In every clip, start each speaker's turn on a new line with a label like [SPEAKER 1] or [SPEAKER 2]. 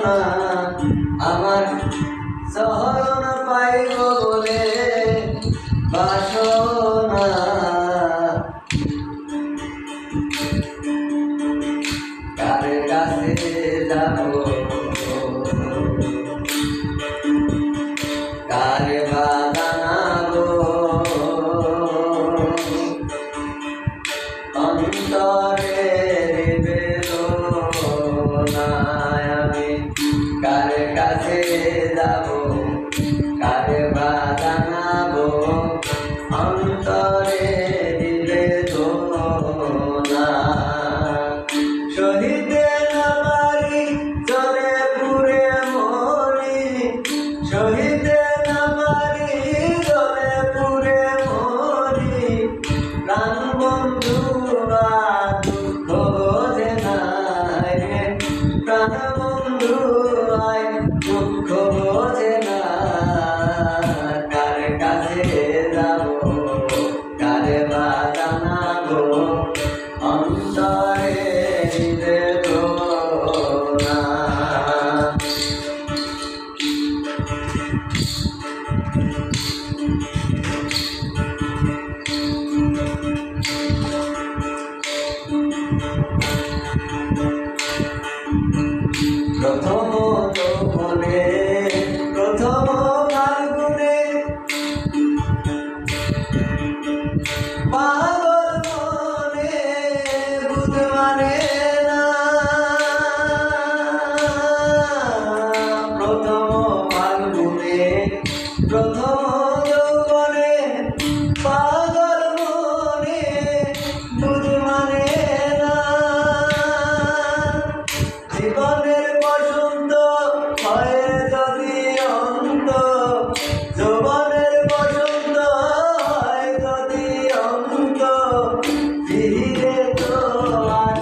[SPEAKER 1] না আমার চরণ পাইব বলে বাসনা কার কাছে যাব কারে বাদানাবো অন্তরে বেদনায় আমি কার কাছে যাব কারে বাদানাবো অন্তরে বেদনা শহীদে নামারি চলে পুরে মরি শহীদে নামারি চলে পুরে মরি প্রাণ বন্ধু দুঃখ বোঝে না রে প্রাণ বন্ধু দুঃখ বোঝে না কার কাছে যাব কারে বাদানাবো অন্তরে বেদনা প্রথম যৌবনে প্রথম ফাল্গুনে পাগল মনে বুঝ মানে না প্রথম ফাল্গুনে প্রথম যৌবনে পাগল মনে বুঝ মানে না জীবনের বসন্ত হয় যদি অন্ত যৌবনের বসন্ত হয় যদি অন্ত ফিরে তো আর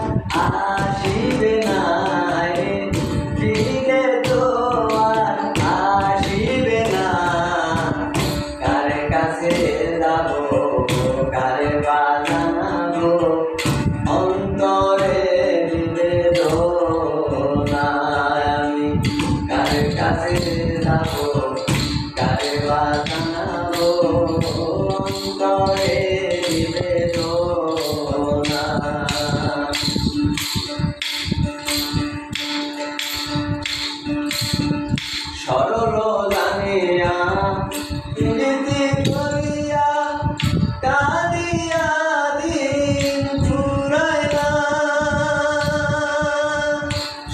[SPEAKER 1] আসিবে না রে ফিরে তো আর আসিবে না কার কাছে যাব কারে বাজানাবো অন্তরে বেদনা আমি কার কাছে যাব কারে বাজানাবো অন্তরে বেদনা সরল জানিয়া প্রীতি করিয়া কাঁদিয়া দিন ফুরায় না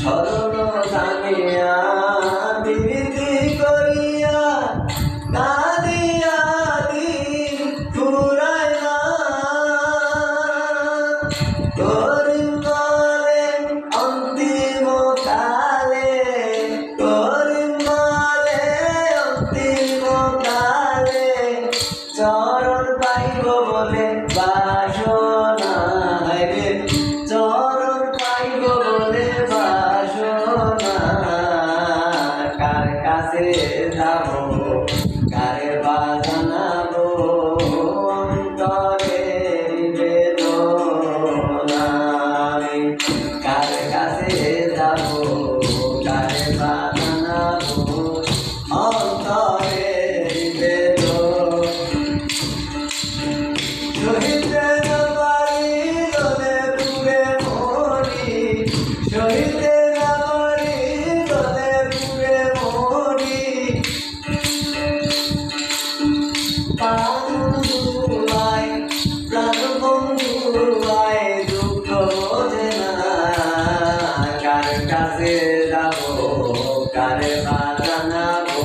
[SPEAKER 1] সরল জানিয়া প্রীতি করিয়া কাঁদিয়া দিন ফুরায় না করিম বলে অন্তিম কালে করিম বলে অন্তিম কালে চরণ পাইব বলে বাসনা রে চরণ পাইব বলে বাসনা কার কাছে যাব কারে বাজানাবো অন্তরে বেদনা কার কাছে যাব কারে বাজানাবো অন্তরে বেদনা শহীদে নামারি চলে পুরে মরি শহীদে নামারি চলে পুরে মরি প্রাণ বন্ধু দুঃখ বোঝে না কার কাছে যাব কারে বাজানাবো